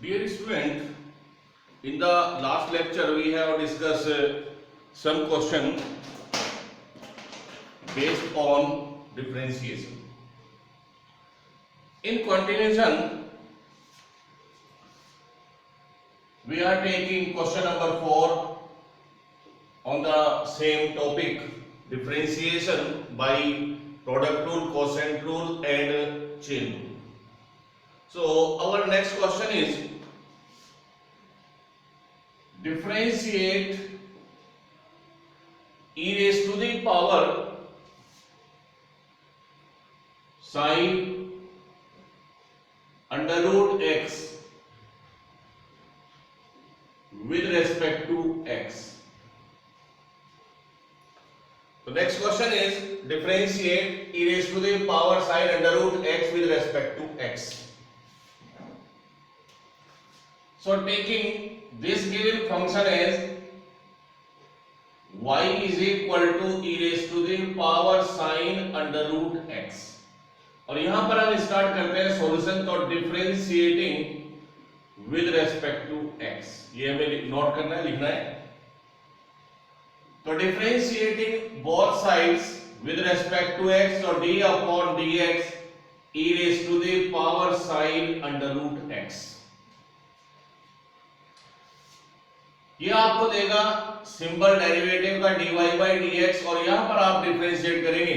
Dear student, in the last lecture we have discussed some question based on differentiation. In continuation, we are taking question number 4 on the same topic, differentiation by product rule, quotient rule and chain rule. So our next question is differentiate e raised to the power sine under root x with respect to x. The next question is differentiate e raised to the power sine under root x with respect to x. So taking this given function as y is equal to e raised to the power sine under root x, और यहां पर हम start करते हैं solution तो differentiating with respect to x, ये हमें note करना है, लिखना है. तो differentiating both sides with respect to x, तो d अपॉन dx e raised to the power sine under root x. ये आपको देगा सिंपल डेरिवेटिव का dy by dx, और यहां पर आप डिफरेंशिएट करेंगे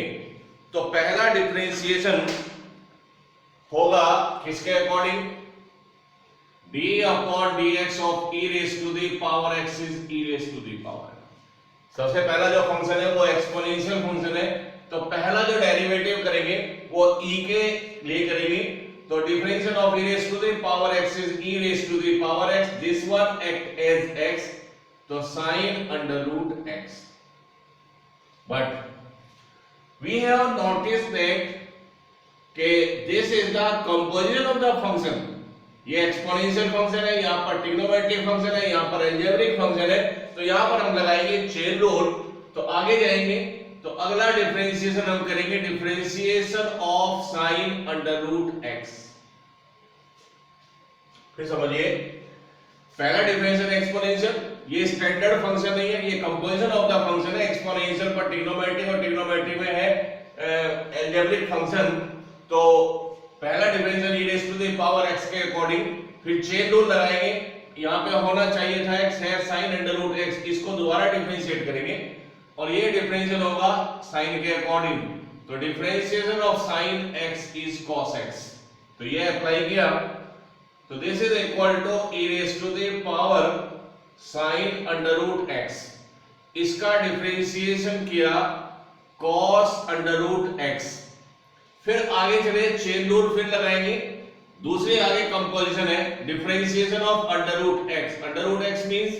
तो पहला डिफरेंशिएशन होगा किसके अकॉर्डिंग, d अपॉन dx of e raised to the power x is e raised to the power. सबसे पहला जो फंक्शन है वो एक्सपोनेंशियल फंक्शन है, तो पहला जो डेरिवेटिव करेंगे वो e के लिए करेंगे, तो differential of e raised to the power x is e raised to the power x, this one act as x, तो sin under root x. But we have noticed that कि this is the composition of the function. ये exponential function है, यहाँ पर trigonometric function है, यहाँ पर algebraic function है, तो यहाँ पर हम लगाएंगे चेन रूल. तो आगे जाएंगे तो अगला डिफरेंशिएशन हम करेंगे differentiation of sine under root X. फिर समझिए, पहला डिफरेंशिएशन एक्सपोनेंशियल, ये स्टैंडर्ड फंक्शन नहीं है, ये कंपोजिशन ऑफ द फंक्शन है. एक्सपोनेंशियल पर ट्रिग्नोमेट्रिक और ट्रिग्नोमेट्री में है अलजेब्रिक फंक्शन, तो पहला differential e raise to the power x के अकॉर्डिंग, फिर चेन रूल लगाएंगे, यहाँ पे होना चाहिए था x है sin अंडर रूट x, इसको दोबारा डिफरेंशिएट करेंगे और ये डिफरेंशियल होगा sin के अकॉर्डिंग, तो differentiation of sin x is cos x. तो ये अप्लाई किया, तो this is equal to e raise to the power sin under root x, इसका डिफरेंशिएशन किया cos अंडर रूट x. फिर आगे चले चेन रूल फिर लगाएंगे, दूसरे आगे कंपोजिशन है differentiation of under root x. Under root x means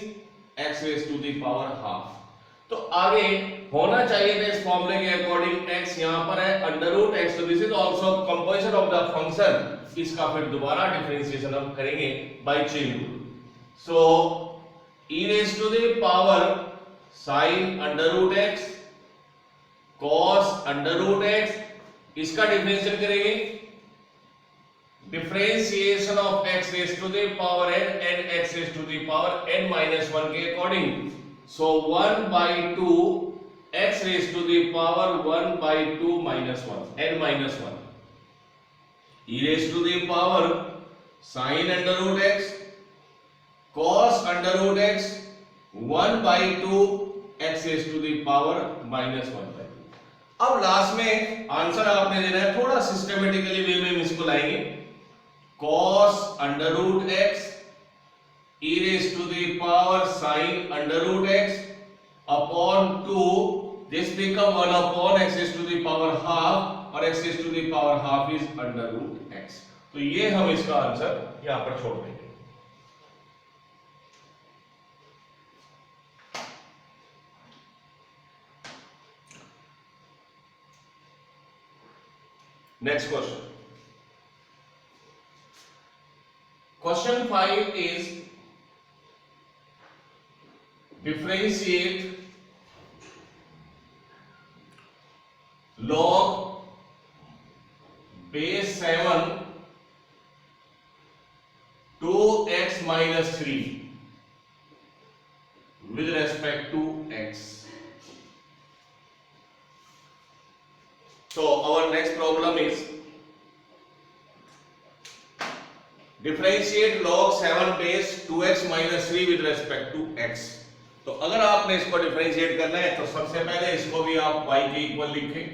x raise to the power half, तो आगे होना चाहिए था इस फॉर्मूले के अकॉर्डिंग x यहां पर है अंडर रूट x, तो this is also composition of the function. इसका फिर दोबारा डिफरेंशिएशन हम करेंगे by chain rule. So e raise to the power sin under root x cos under root x, इसका डिफरेंशियल करेंगे differentiation of x raise to the power n and x raise to the power n minus 1 के according. So 1 by 2 x raise to the power 1 by 2 minus 1 n minus 1 e raise to the power sin under root x cos under root x 1 by 2 x raise to the power minus 1 by 2. अब last में answer आपने देना है, थोड़ा systematically वे में इसको लाएंगे, cos under root x e raise to the power sin under root x upon 2, this become 1 upon x raise to the power half, और x raise to the power हाफ इज अंडर रूट x. तो ये हम इसका answer यहां पर छोड़ देंगे. Next question. Question 5 is differentiate log base 7 2 minus 3 with respect to x. So our next problem is differentiate log 7 base 2x minus 3 with respect to x. तो अगर आपने इसको डिफरेंशिएट करना है तो सबसे पहले इसको भी आप y के इक्वल लिखें.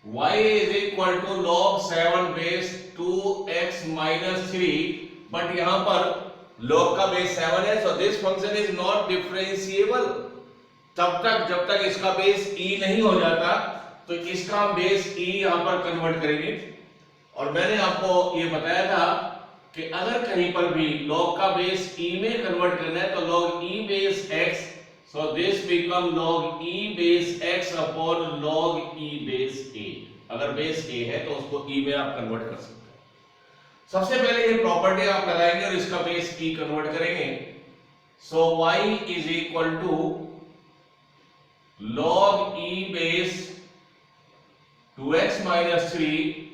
y is equal to log 7 base 2x minus 3, but यहां पर log का बेस 7 है, so this function is not differentiable. तब तक जब तक इसका बेस e नहीं हो जाता तो इसका बेस e यहां पर कन्वर्ट करेंगे. और मैंने आपको ये बताया था कि अगर कहीं पर भी log का बेस e में कन्वर्ट करना है तो log e base x, so this become log e base x upon log e base a. अगर बेस a है तो उसको e में आप कन्वर्ट कर सकते हैं. सबसे पहले ये प्रॉपर्टी आप लगाएंगे और इसका बेस e कन्वर्ट करेंगे. so y is equal to log e base 2x minus 3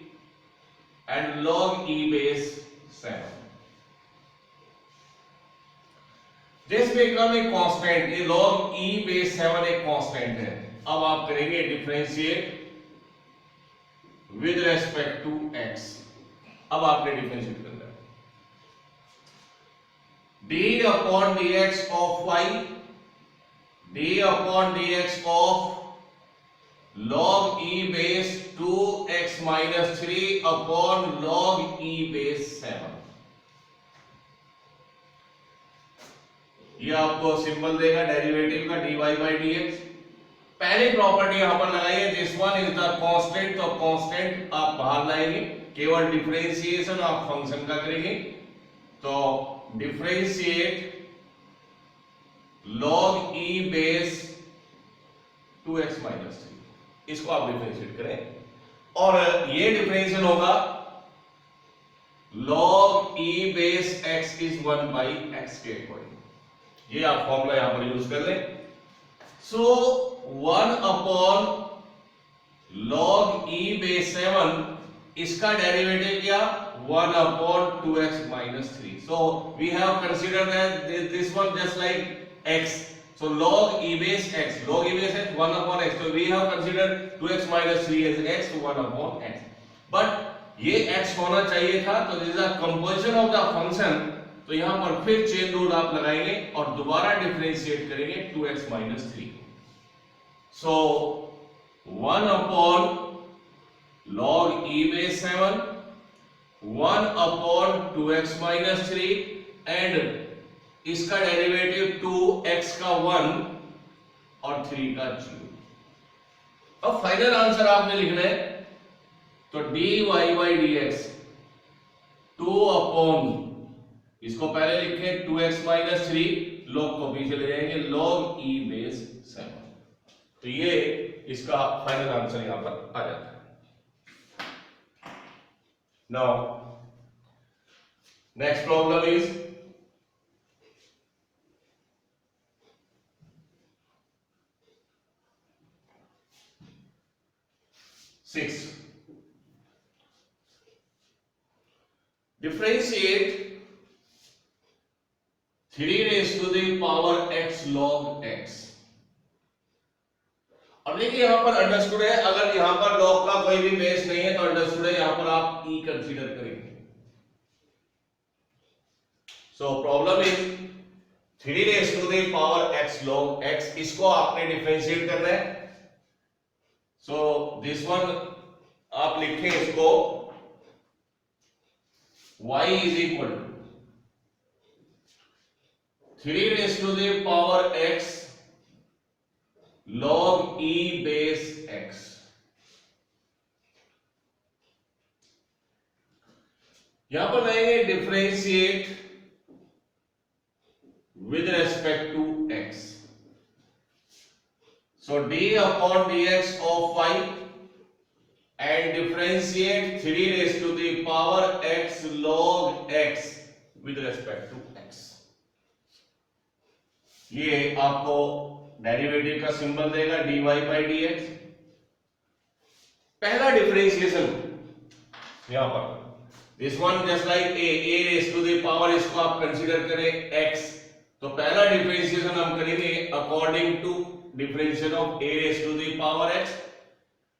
and log e base 7. This become a constant. ये log e base 7 एक constant है. अब आप करेंगे differentiate with respect to x. अब आपने डिफरेंशिएट करना है. d upon dx of y, d upon dx of log e base 2x minus 3 upon log e base 7. ये आपको सिंबल देगा डेरिवेटिव का dy by dx. पहली प्रॉपर्टी यहां पर लगाइए, this one is the constant. तो कांस्टेंट आप बाहर लाएंगे, केवल डिफरेंशिएशन आप फंक्शन का करेंगे. तो differentiate log e base 2x minus 3, इसको आप डिफरेंशिएट करें और ये डिफरेंशियल होगा log e base x is 1 by x के अकॉर्डिंग. ये आप फॉर्मूला यहां पर यूज कर लें. सो 1 अपॉन log e base 7, इसका डेरिवेटिव क्या 1 upon 2x minus 3. So we have considered that this one just like x. So log e base x, log e base x 1 upon x. So we have considered 2x minus 3 as x, so 1 upon x. But ये x होना चाहिए था, तो this is a composition of the function. तो यहाँ पर फिर chain rule आप लगाएंगे और दोबारा डिफरेंशिएट करेंगे 2x minus 3. So 1 upon log e base 7, 1 upon 2x minus 3 and इसका डेरिवेटिव 2x का 1 और 3 का 0. अब फाइनल आंसर आपने लिखना है, तो dy by dx 2 अपॉन, इसको पहले लिखे 2x minus 3, log को पीछे ले जाएंगे log e base 7. तो ये इसका फाइनल आंसर यहां पर आ जाता है. Now next problem is six. Differentiate 3 raised to the power x log x. अब देखिए यहां पर अंडरस्टूड है, अगर यहां पर log का कोई भी बेस नहीं है तो अंडरस्टूड है, यहां पर आप e कंसीडर करेंगे. So problem is 3 raised to the power x log x, इसको आपने डिफरेंशिएट करना है. सो दिस वन आप लिखें इसको y is equal to 3 raised to the power x log e base x. यहां पर लाएंगे differentiate with respect to x. So d upon dx of y and differentiate 3 raised to the power x log x with respect to x. ये आपको derivative का symbol देगा dy by dx. पहला differentiation यहां पर this one just like a raise to the power, इसको आप consider करें x, तो पहला डिफरेंशिएशन हम करेंगे according to differentiation of a raise to the power x,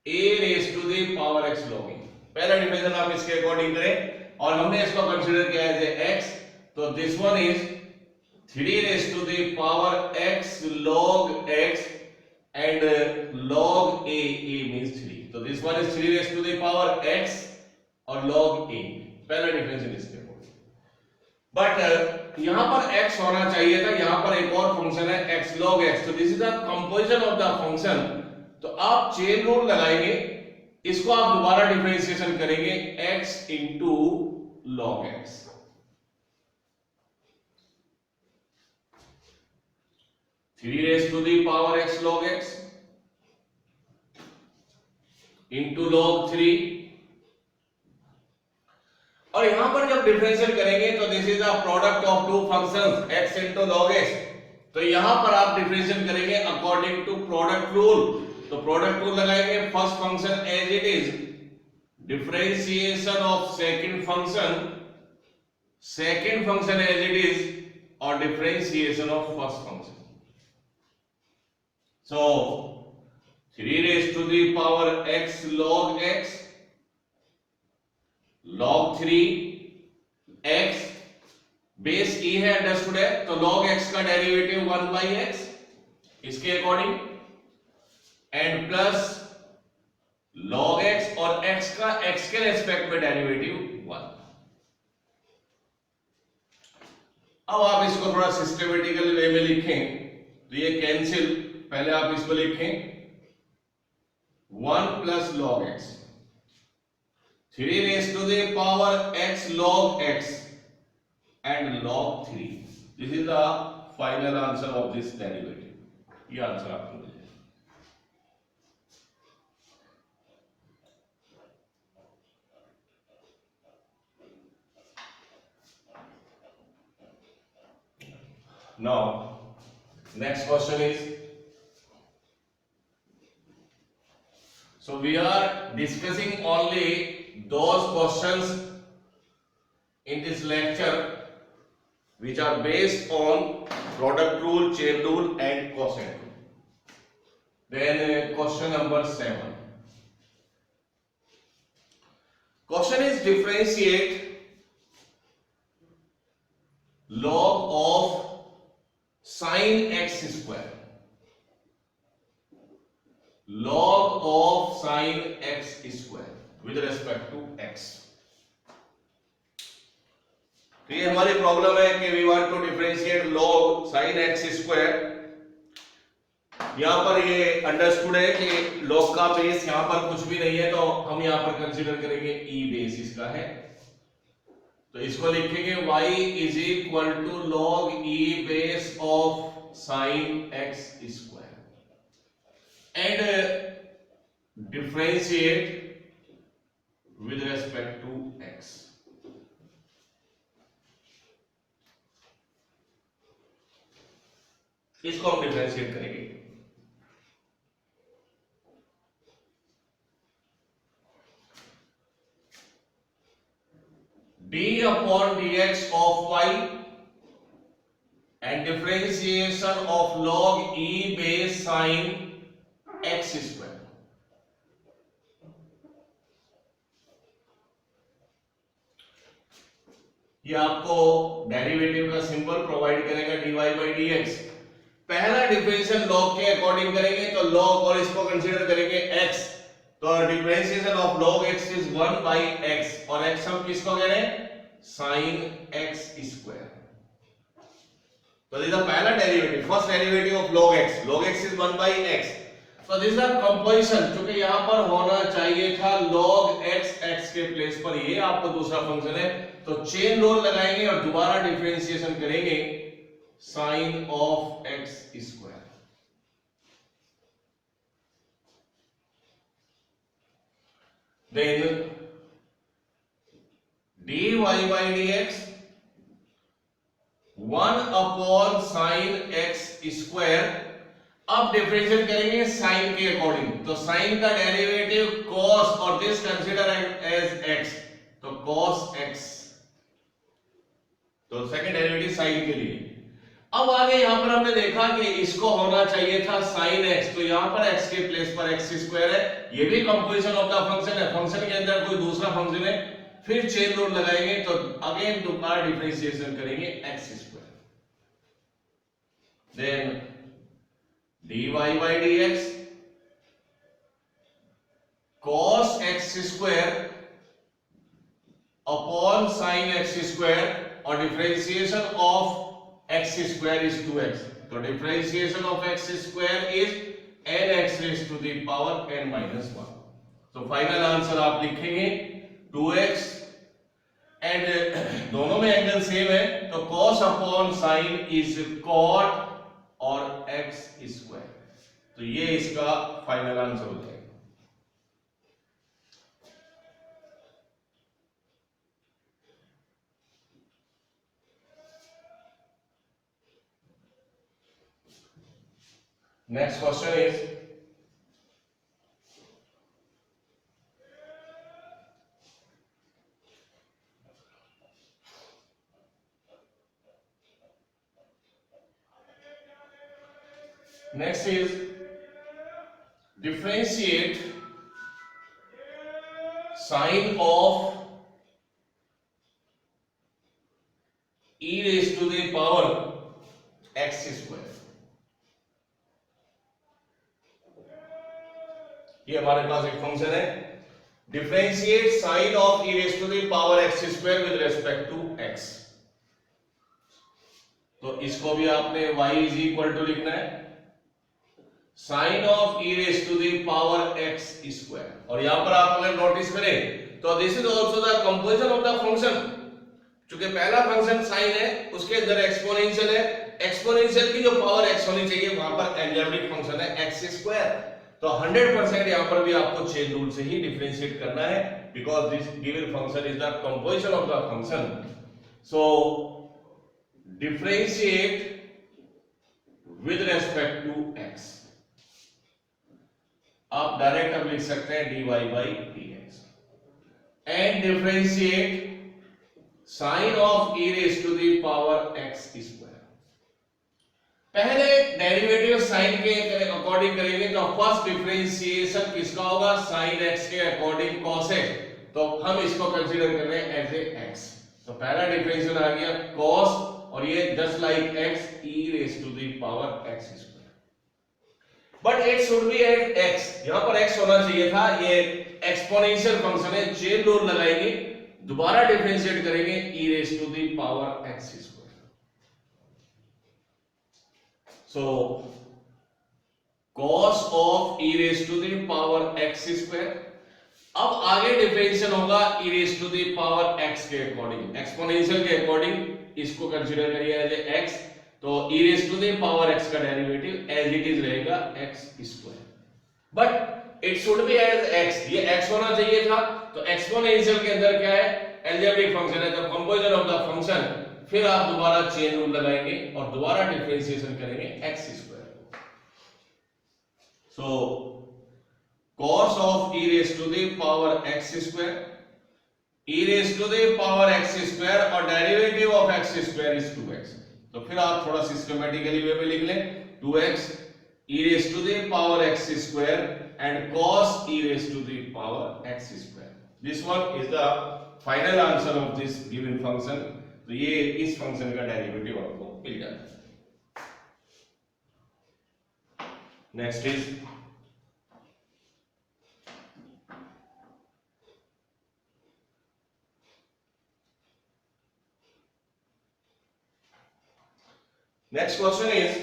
a raise to the power x log e। पहला डिफरेंशिएशन आप इसके अकॉर्डिंग करें और हमने इसको कंसीडर किया एज x, तो this one is 3 raise to the power x log x and log a means 3, तो this one is 3 raise to the power x और log a, पहला डिफरेंशियल इसके अकॉर्डिंग। बट यहां पर x होना चाहिए था, यहां पर एक और फंक्शन है x log x, तो this is the composition of the function, तो आप चेन रूल लगाएंगे, इसको आप दोबारा डिफरेंशिएशन करेंगे x into log x, three raise to the power x log x into log 3, और यहां पर जब डिफरेंशियल करेंगे तो this is the product of two functions x into log x, तो यहां पर आप डिफरेंशियल करेंगे अकॉर्डिंग टू प्रोडक्ट रूल, तो प्रोडक्ट रूल लगाएंगे first function as it is, differentiation of second function as it is, और differentiation of first function. So 3 raise to the power x log x log 3 x, base e है, understood है, तो log x का derivative 1 by x इसके according, and plus log x और x का x के respect में डेरिवेटिव 1। अब आप इसको थोड़ा सिस्टमेटिकल वे में लिखें तो ये कैंसिल, पहले आप इसको लिखें 1 plus log x, 3 raised to the power x log x and log 3, this is the final answer of this derivative, ये आंसर आपको मिल जाएगा। Now next question is, so we are discussing only those questions in this lecture which are based on product rule, chain rule and quotient rule. Then question number 7. Question is differentiate log of sin x square, log of sin x square with respect to x। तो ये हमारी problem है कि we want to differentiate log sin x square. यहां पर ये understood है कि log का बेस यहां पर कुछ भी नहीं है, तो हम यहां पर कंसीडर करेंगे e बेस इसका है, तो इसको लिखेंगे y is equal to log e base of sin x square and differentiate with respect to x। इसको हम डिफरेंशिएट करेंगे, d upon dx of y and differentiation of log e base sin x square। ये आपको derivative का symbol provide करेगा dy by dx। पहला differential log के according करेंगे तो log और इसको कंसीडर करेंगे x, तो differentiation of log x is 1 by x और x हम किसको कह रहे हैं, sin x स्क्वायर। तो दिस इज द पहला derivative, first derivative of log x is 1 by x, तो दिस इज द कंपोजिशन, क्योंकि यहां पर होना चाहिए था log x के प्लेस पर ये आपका दूसरा फंक्शन है, तो चेन रूल लगाएंगे और दोबारा डिफरेंशिएशन करेंगे sin of x square। then dy by dx 1 upon sin x square। अब डिफरेंशिएट करेंगे साइन के अकॉर्डिंग, तो साइन का डेरिवेटिव cos और दिस कंसीडर एज x, तो cos x तो सेकंड डेरिवेटिव साइन के लिए। अब आगे यहां पर हमने देखा कि इसको होना चाहिए था साइन एक्स, तो यहां पर एक्स के प्लेस पर एक्स स्क्वायर है, ये भी कंपोजिशन ऑफ द फंक्शन है, फंक्शन के अंदर कोई दूसरा फंक्शन है, फिर चेन रूल लगाएंगे तो अगेन दोबारा डिफरेंशिएशन करेंगे X square, then dy by dx cos x square upon sin x square, और differentiation of x square is 2x, तो differentiation of x square is nx raised to the power n minus 1, तो final answer आप लिखेंगे 2x, and दोनों में angle same है तो cos upon sin is cot और x स्क्वायर, तो ये इसका फाइनल आंसर हो जाएगा। Next question is differentiate sine of e raised to the power x square, ये हमारे पास एक फंक्शन है, differentiate sine of e raised to the power x square with respect to x, तो इसको भी आपने y is equal to लिखना है sine of e raised to the power x square, और यहां पर आप अगर नोटिस करें तो this is also the composition of the function, क्योंकि पहला फंक्शन साइन है उसके अंदर एक्सपोनेंशियल है, एक्सपोनेंशियल की जो पावर x होनी चाहिए वहां पर एल्जेब्रिक फंक्शन है x स्क्वायर, तो 100% यहां पर भी आपको चेन रूल से ही डिफरेंशिएट करना है, because this given function is the composition of the function, so differentiate with respect to x, आप डायरेक्ट अब लिख सकते हैं dy by dx, and differentiate sine of e raised to the power x square, पहले derivative sine के according करेंगे, तो first differentiation किसका होगा, साइन x के अकॉर्डिंग cos x, तो हम इसको कंसीडर कर रहे हैं एज ए x, तो पहला डिफरेंशिएशन आ गया cos, और ये just like x e raised to the power x square, but it should be at x, यहां पर x होना चाहिए था, ये एक्सपोनेंशियल फंक्शन है, चेन रूल लगाएंगे, दोबारा डिफरेंशिएट करेंगे e raised to the power x square, so cos of e raised to the power x square, अब आगे डिफरेंशिएशन होगा e raised to the power x के अकॉर्डिंग, एक्सपोनेंशियल के according इसको कंसीडर करिए एज ए x, तो e raised to the power x का derivative as it is रहेगा x square, but it should be as x, ये x होना चाहिए था, तो एक्सपोनेंशियल के अंदर क्या है, एल्जेब्रिक फंक्शन है, तो कंपोजिशन ऑफ द फंक्शन, फिर आप दोबारा चेन रूल लगाएंगे और दोबारा डिफरेंशिएशन करेंगे x square, so cos of e raised to the power x square, e raised to the power x square, और derivative of x square is 2x, तो फिर आप थोड़ा सिस्टमैटिकली वे में लिख लें 2x e raised to the power x square and cos e raised to the power x square, this one is the final answer of this given function, तो ये इस फंक्शन का डेरिवेटिव आपको मिल जाता है। Next is next question is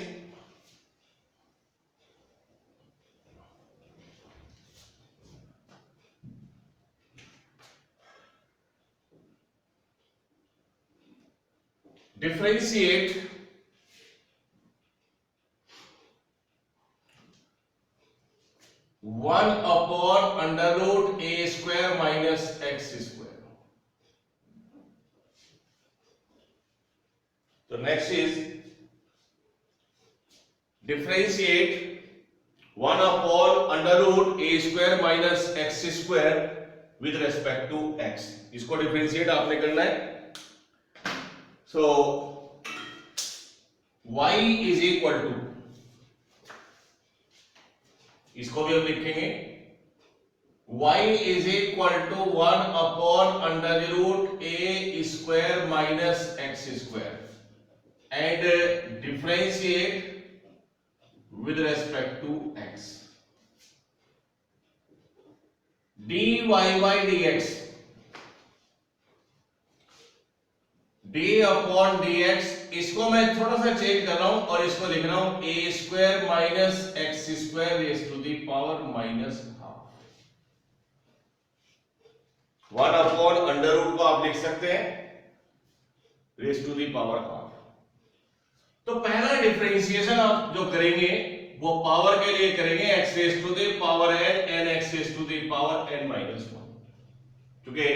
differentiate one upon under root a square minus x square, तो next is differentiate one upon under root a square minus x square with respect to x, इसको differentiate आपने करना है, so y is equal to, इसको भी हम लिखेंगे, y is equal to 1 upon under root a square minus x square and differentiate with respect to x. dy by dx, d अपॉन dx, इसको मैं थोड़ा सा चेंज कर रहा हूं और इसको लिख रहा हूं a square minus x square raise to the power minus half. 1 upon under root को आप लिख सकते हैं raise to the power half. तो पहला डिफरेंशिएशन आप जो करेंगे वो पावर के लिए करेंगे x raise to the power n, n x raise to the power n minus 1। क्योंकि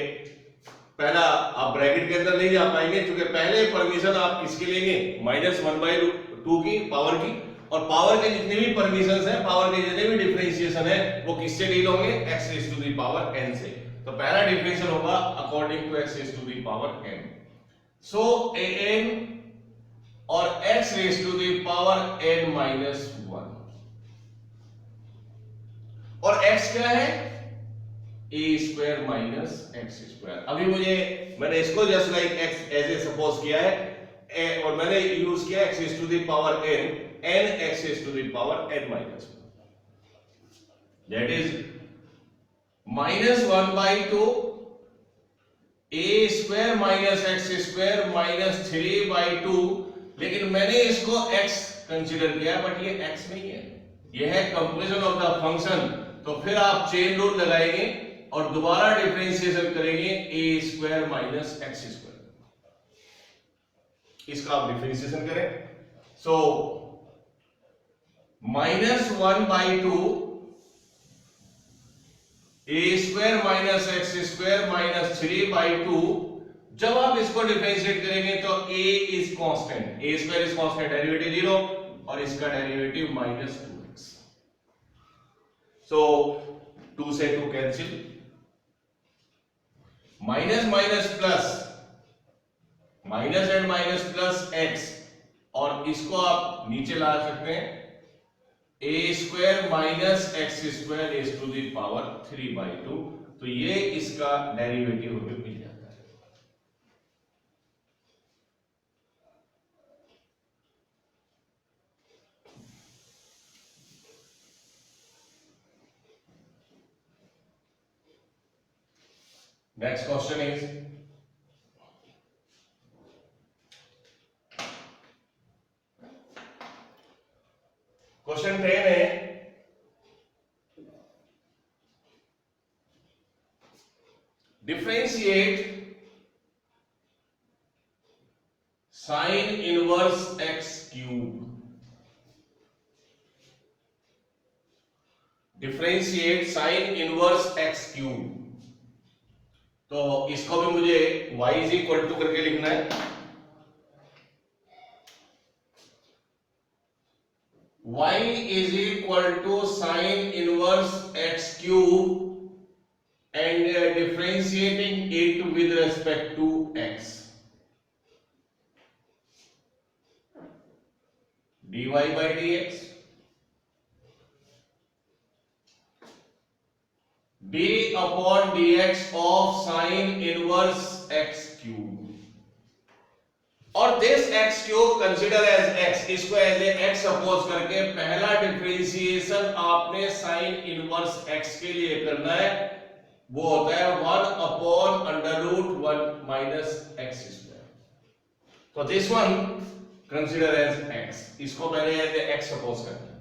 पहला आप ब्रैकेट के अंदर नहीं जा पाएंगे, क्योंकि पहले परमिशन आप किसके लेंगे, -1/2 की पावर की, और पावर के जितने भी परमिशंस हैं, पावर के जितने भी डिफरेंशिएशन है वो किससे डील होंगे, x raise to the power n से। तो पहला डिफरेंशियल होगा according to x raise to the power n। So an और x raise to the power n minus 1, और x क्या है, a square minus x square. अभी मैंने इसको just like x as a suppose किया है और मैंने यूज किया x raise to the power n, n x raise to the power n minus 1, that is -1/2 a square minus x square minus 3/2। लेकिन मैंने इसको x कंसीडर किया, but ये x नहीं है, ये है कंपोजिशन ऑफ द फंक्शन। तो फिर आप चेन रूल लगाएंगे और दोबारा डिफरेंशिएशन करेंगे a square minus x square, इसका आप डिफरेंशिएशन करें। So -1/2 a square minus x square minus 3/2। जब आप इसको डिफरेंशिएट करेंगे तो a is constant, a square is constant, derivative 0 और इसका डेरिवेटिव -2x। सो 2 से 2 cancel, minus minus plus, minus and minus plus x, और इसको आप नीचे ला सकते हैं a square minus x square raise to the power 3/2। तो ये इसका डेरिवेटिव हमें मिल जाता है। Next question is, क्वेश्चन 10 है, differentiate sign inverse x cube. Differentiate sign inverse x cube. तो इसको भी मुझे y इज इक्वल टू करके लिखना है, y is equal to sine inverse x cube and differentiating it with respect to x, dy by dx, d upon dx of sin inverse x cube, और this x cube consider as x, इसको as a x suppose करके पहला differentiation आपने sin inverse x के लिए करना है, वो होता है 1 upon under root 1 minus x square. तो this one consider as x, इसको मैंने एज ए x सपोज करना है।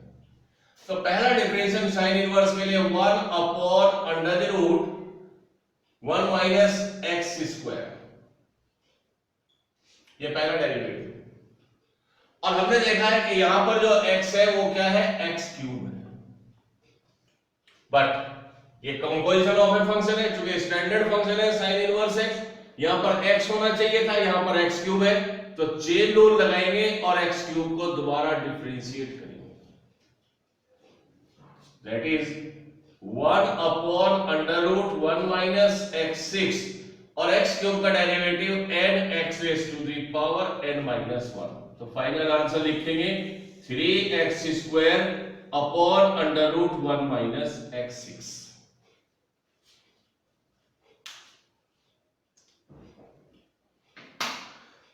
तो पहला डिफरेंशिएशन साइन इनवर्स के लिए 1 upon under root 1 minus x square, ये पहला डेरिवेटिव। और हमने देखा है कि यहां पर जो x है वो क्या है, x क्यूब है, बट ये कंपोजिशन ऑफ ए फंक्शन है, क्योंकि स्टैंडर्ड फंक्शन है sin इनवर्स x, यहां पर x होना चाहिए था, यहां पर x क्यूब है, तो चेन रूल लगाएंगे और x क्यूब को दोबारा डिफरेंशिएट करेंगे, that is 1 upon under root 1 minus x6, और x क्यूब का derivative n x raise to the power n minus 1। तो फाइनल आंसर लिखेंगे 3x square upon under root 1 minus x6।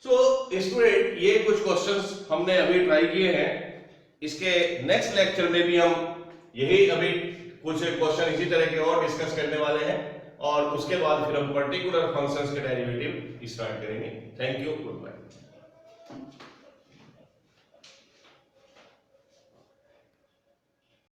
तो स्टूडेंट ये कुछ क्वेश्चंस हमने अभी ट्राई किए हैं। इसके नेक्स्ट लेक्चर में भी हम यही अभी कुछ क्वेश्चन इसी तरह के और डिस्कस करने वाले हैं, और उसके बाद फिर हम पर्टिकुलर फंक्शंस के डेरिवेटिव स्टार्ट करेंगे। Thank you, good bye.